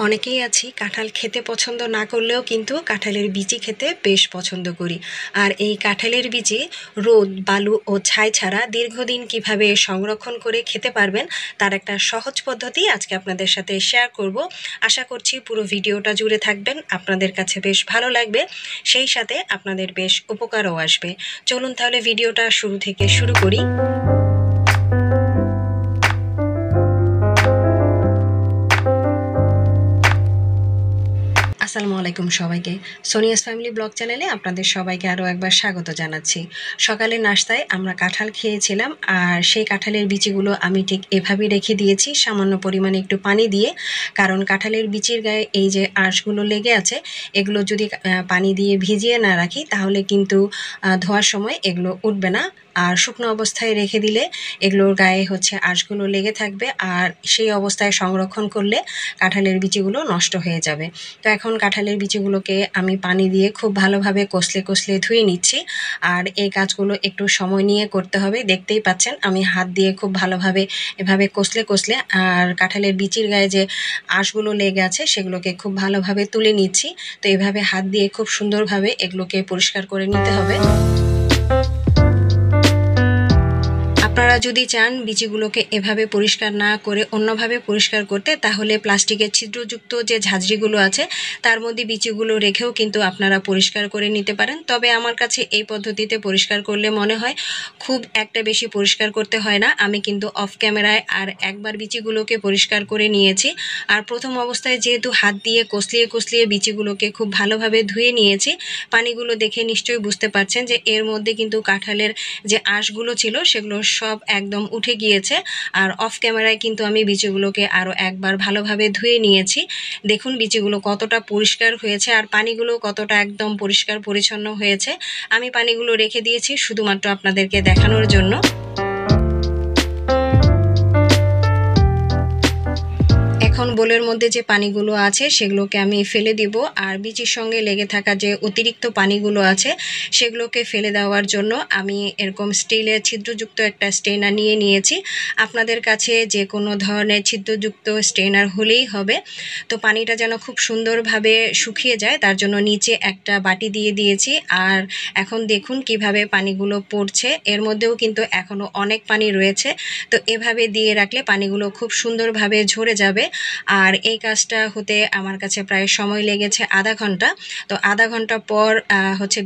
অনেকেই আছি কাঁঠাল খেতে পছন্দ না করলেও কিন্তু কাঁঠালের বিচি খেতে বেশ পছন্দ করি। আর এই কাঁঠালের বিচি রোদ, বালু ও ছাই ছাড়া দীর্ঘদিন কিভাবে সংরক্ষণ করে খেতে পারবেন তার একটা সহজ পদ্ধতি আজকে আপনাদের সাথে শেয়ার করব। আশা করছি পুরো ভিডিওটা জুড়ে থাকবেন, আপনাদের কাছে বেশ ভালো লাগবে, সেই সাথে আপনাদের বেশ উপকারও আসবে। চলুন তাহলে ভিডিওটা শুরু থেকে শুরু করি। আসসালামু আলাইকুম সবাইকে। সোনিয়াস ফ্যামিলি ব্লগ চ্যানেলে আপনাদের সবাইকে আরও একবার স্বাগত জানাচ্ছি। সকালে নাস্তায় আমরা কাঁঠাল খেয়েছিলাম, আর সেই কাঁঠালের বিচিগুলো আমি ঠিক এভাবেই রেখে দিয়েছি সামান্য পরিমাণে একটু পানি দিয়ে। কারণ কাঁঠালের বিচির গায়ে এই যে আঁশগুলো লেগে আছে, এগুলো যদি পানি দিয়ে ভিজিয়ে না রাখি তাহলে কিন্তু ধোয়ার সময় এগুলো উঠবে না। আর শুকনো অবস্থায় রেখে দিলে এগুলোর গায়ে আঁশগুলো লেগে থাকবে, আর সেই অবস্থায় সংরক্ষণ করলে কাঁঠালের বিচিগুলো নষ্ট হয়ে যাবে। তো এখন কাঁঠালের বিচিগুলোকে আমি পানি দিয়ে খুব ভালোভাবে কষলে কষলে ধুয়ে নিচ্ছি। আর এই কাজগুলো একটু সময় নিয়ে করতে হবে। দেখতেই পাচ্ছেন আমি হাত দিয়ে খুব ভালোভাবে এভাবে কষলে কষলে আর কাঁঠালের বিচির গায়ে যে আঁশগুলো লেগে আছে সেগুলোকে খুব ভালোভাবে তুলে নিচ্ছি। তো এভাবে হাত দিয়ে খুব সুন্দরভাবে এগুলোকে পরিষ্কার করে নিতে হবে। আপনারা যদি চান বিচিগুলোকে এভাবে পরিষ্কার না করে অন্যভাবে পরিষ্কার করতে, তাহলে প্লাস্টিকের ছিদ্রযুক্ত যে ঝাঁঝরিগুলো আছে তার মধ্যে বিচিগুলো রেখেও কিন্তু আপনারা পরিষ্কার করে নিতে পারেন। তবে আমার কাছে এই পদ্ধতিতে পরিষ্কার করলে মনে হয় খুব একটা বেশি পরিষ্কার করতে হয় না। আমি কিন্তু অফ ক্যামেরায় আর একবার বিচিগুলোকে পরিষ্কার করে নিয়েছি। আর প্রথম অবস্থায় যেহেতু হাত দিয়ে কষলিয়ে কষলিয়ে বিচিগুলোকে খুব ভালোভাবে ধুয়ে নিয়েছি, পানিগুলো দেখে নিশ্চয়ই বুঝতে পারছেন যে এর মধ্যে কিন্তু কাঁঠালের যে আঁশগুলো ছিল সেগুলো সব একদম উঠে গিয়েছে। আর অফ ক্যামেরায় কিন্তু আমি বিচিগুলোকে আরও একবার ভালোভাবে ধুয়ে নিয়েছি। দেখুন বিচিগুলো কতটা পরিষ্কার হয়েছে আর পানিগুলো কতটা একদম পরিষ্কার পরিচ্ছন্ন হয়েছে। আমি পানিগুলো রেখে দিয়েছি শুধুমাত্র আপনাদেরকে দেখানোর জন্য। এখন বোলের মধ্যে যে পানিগুলো আছে সেগুলোকে আমি ফেলে দিব, আর বিচির সঙ্গে লেগে থাকা যে অতিরিক্ত পানিগুলো আছে সেগুলোকে ফেলে দেওয়ার জন্য আমি এরকম স্টিলের ছিদ্রযুক্ত একটা স্ট্রেনার নিয়ে নিয়েছি। আপনাদের কাছে যে কোনো ধরনের ছিদ্রযুক্ত স্ট্রেনার হলেই হবে। তো পানিটা যেন খুব সুন্দরভাবে শুকিয়ে যায় তার জন্য নিচে একটা বাটি দিয়ে দিয়েছি। আর এখন দেখুন কিভাবে পানিগুলো পড়ছে, এর মধ্যেও কিন্তু এখনও অনেক পানি রয়েছে। তো এভাবে দিয়ে রাখলে পানিগুলো খুব সুন্দরভাবে ঝরে যাবে। আর এই কাজটা হতে আমার কাছে প্রায় সময় লেগেছে আধা ঘন্টা। তো আধা ঘন্টা পর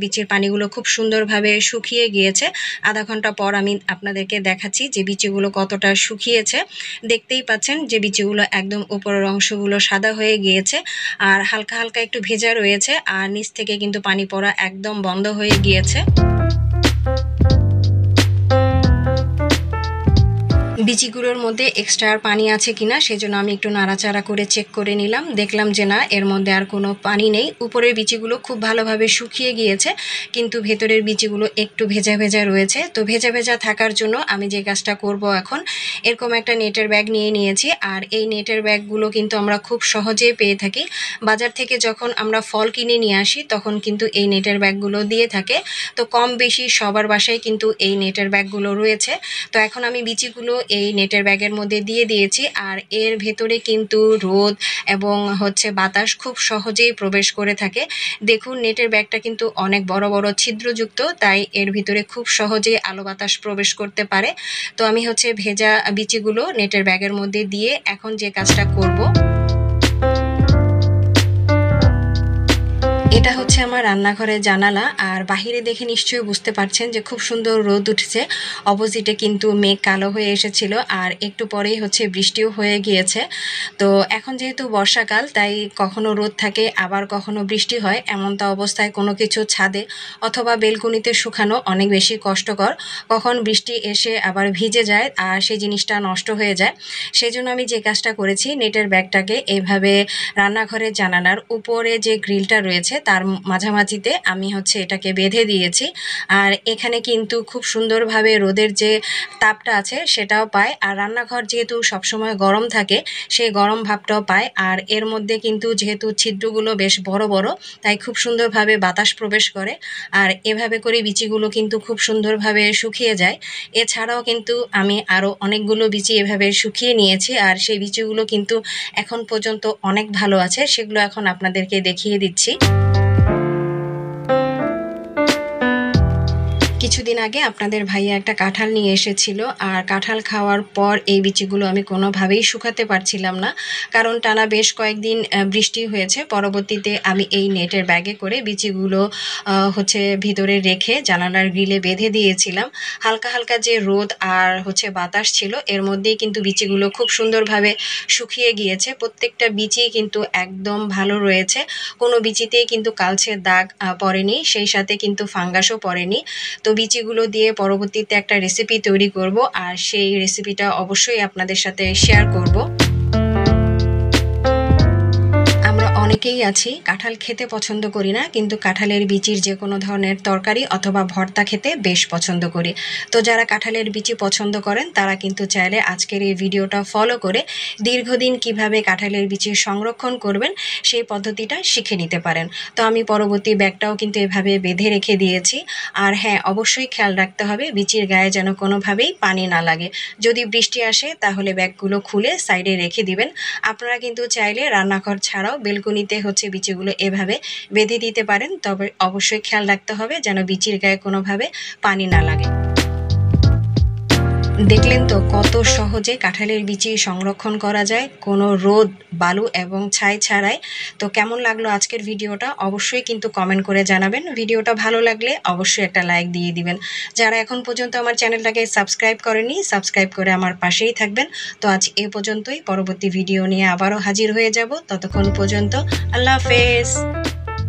বিচির পানিগুলো খুব সুন্দরভাবে শুকিয়ে গিয়েছে। আধা ঘন্টা পর আমি আপনাদেরকে দেখাচ্ছি যে বিচিগুলো কতটা শুকিয়েছে। দেখতেই পাচ্ছেন যে বিচিগুলো একদম উপরের অংশগুলো সাদা হয়ে গিয়েছে, আর হালকা হালকা একটু ভেজা রয়েছে, আর নিচ থেকে কিন্তু পানি পড়া একদম বন্ধ হয়ে গিয়েছে। বিচিগুলোর মধ্যে এক্সট্রা পানি আছে কিনা সেজন্য আমি একটু নাড়াচাড়া করে চেক করে নিলাম। দেখলাম যে না, এর মধ্যে আর কোনো পানি নেই। উপরের বিচিগুলো খুব ভালোভাবে শুকিয়ে গিয়েছে, কিন্তু ভেতরের বিচিগুলো একটু ভেজা ভেজা রয়েছে। তো ভেজা ভেজা থাকার জন্য আমি যে কাজটা করব, এখন এরকম একটা নেটের ব্যাগ নিয়ে নিয়েছি। আর এই নেটের ব্যাগগুলো কিন্তু আমরা খুব সহজেই পেয়ে থাকি। বাজার থেকে যখন আমরা ফল কিনে নিয়ে আসি তখন কিন্তু এই নেটের ব্যাগগুলো দিয়ে থাকে। তো কম বেশি সবার বাসায় কিন্তু এই নেটের ব্যাগগুলো রয়েছে। তো এখন আমি বিচিগুলো এই নেটের ব্যাগের মধ্যে দিয়ে দিয়েছি, আর এর ভেতরে কিন্তু রোদ এবং বাতাস খুব সহজেই প্রবেশ করে থাকে। দেখুন নেটের ব্যাগটা কিন্তু অনেক বড় বড় ছিদ্রযুক্ত, তাই এর ভিতরে খুব সহজেই আলো বাতাস প্রবেশ করতে পারে। তো আমি ভেজা বিচিগুলো নেটের ব্যাগের মধ্যে দিয়ে এখন যে কাজটা করব, এটা আমার রান্নাঘরের জানালা। আর বাহিরে দেখে নিশ্চয়ই বুঝতে পারছেন যে খুব সুন্দর রোদ উঠেছে। অপোজিটে কিন্তু মেঘ কালো হয়ে এসেছিল, আর একটু পরেই বৃষ্টিও হয়ে গিয়েছে। তো এখন যেহেতু বর্ষাকাল, তাই কখনো রোদ থাকে আবার কখনো বৃষ্টি হয়। এমনটা অবস্থায় কোনো কিছু ছাদে অথবা বেলকনিতে শুকানো অনেক বেশি কষ্টকর। কখন বৃষ্টি এসে আবার ভিজে যায় আর সেই জিনিসটা নষ্ট হয়ে যায়। সেই জন্য আমি যে কাজটা করেছি, নেটের ব্যাগটাকে এইভাবে রান্নাঘরের জানালার উপরে যে গ্রিলটা রয়েছে তার মাঝামাঝিতে আমি হচ্ছে এটাকে বেঁধে দিয়েছি। আর এখানে কিন্তু খুব সুন্দরভাবে রোদের যে তাপটা আছে সেটাও পায়, আর রান্নাঘর যেহেতু সবসময় গরম থাকে সেই গরম ভাবটাও পায়। আর এর মধ্যে কিন্তু যেহেতু ছিদ্রগুলো বেশ বড় বড়, তাই খুব সুন্দরভাবে বাতাস প্রবেশ করে। আর এভাবে করে বিচিগুলো কিন্তু খুব সুন্দরভাবে শুকিয়ে যায়। এছাড়াও কিন্তু আমি আরও অনেকগুলো বিচি এভাবে শুকিয়ে নিয়েছি, আর সেই বিচিগুলো কিন্তু এখন পর্যন্ত অনেক ভালো আছে, সেগুলো এখন আপনাদেরকে দেখিয়ে দিচ্ছি। কিছুদিন আগে আপনাদের ভাইয়া একটা কাঁঠাল নিয়ে এসেছিল, আর কাঁঠাল খাওয়ার পর এই বিচিগুলো আমি কোনোভাবেই শুকাতে পারছিলাম না, কারণ টানা বেশ কয়েকদিন বৃষ্টি হয়েছে। পরবর্তীতে আমি এই নেটের ব্যাগে করে বিচিগুলো হচ্ছে ভিতরে রেখে জানালার গ্রিলে বেঁধে দিয়েছিলাম। হালকা হালকা যে রোদ আর হচ্ছে বাতাস ছিল এর মধ্যেই কিন্তু বিচিগুলো খুব সুন্দরভাবে শুকিয়ে গিয়েছে। প্রত্যেকটা বিচি কিন্তু একদম ভালো রয়েছে, কোনো বিচিতেই কিন্তু কালচে দাগ পড়েনি, সেই সাথে কিন্তু ফাঙ্গাসও পড়েনি। তো বিচিগুলো দিয়ে পরবর্তীতে একটা রেসিপি তৈরি করব, আর সেই রেসিপিটা অবশ্যই আপনাদের সাথে শেয়ার করব। অনেকেই আছি কাঁঠাল খেতে পছন্দ করি না, কিন্তু কাঁঠালের বিচির যে কোনো ধরনের তরকারি অথবা ভর্তা খেতে বেশ পছন্দ করি। তো যারা কাঁঠালের বিচি পছন্দ করেন তারা কিন্তু চাইলে আজকের এই ভিডিওটা ফলো করে দীর্ঘদিন কিভাবে কাঁঠালের বিচি সংরক্ষণ করবেন সেই পদ্ধতিটা শিখে নিতে পারেন। তো আমি পরবর্তী ব্যাগটাও কিন্তু এভাবে বেঁধে রেখে দিয়েছি। আর হ্যাঁ, অবশ্যই খেয়াল রাখতে হবে বিচির গায়ে যেন কোনোভাবেই পানি না লাগে। যদি বৃষ্টি আসে তাহলে ব্যাগগুলো খুলে সাইডে রেখে দিবেন। আপনারা কিন্তু চাইলে রান্নাঘর ছাড়াও বেলকনিতে হচ্ছে বিচিগুলো এভাবে বেঁধে দিতে পারেন, তবে অবশ্যই খেয়াল রাখতে হবে যেন বিচির গায়ে কোনোভাবে পানি না লাগে। দেখলেন তো কত সহজে কাঁঠালের বিচি সংরক্ষণ করা যায় কোনো রোদ, বালু এবং ছাই ছাড়াই। তো কেমন লাগলো আজকের ভিডিওটা অবশ্যই কিন্তু কমেন্ট করে জানাবেন। ভিডিওটা ভালো লাগলে অবশ্যই একটা লাইক দিয়ে দিবেন। যারা এখন পর্যন্ত আমার চ্যানেলটাকে সাবস্ক্রাইব করেনি, সাবস্ক্রাইব করে আমার পাশেই থাকবেন। তো আজ এ পর্যন্তই, পরবর্তী ভিডিও নিয়ে আবারও হাজির হয়ে যাব। ততক্ষণ পর্যন্ত আল্লাহ হাফেজ।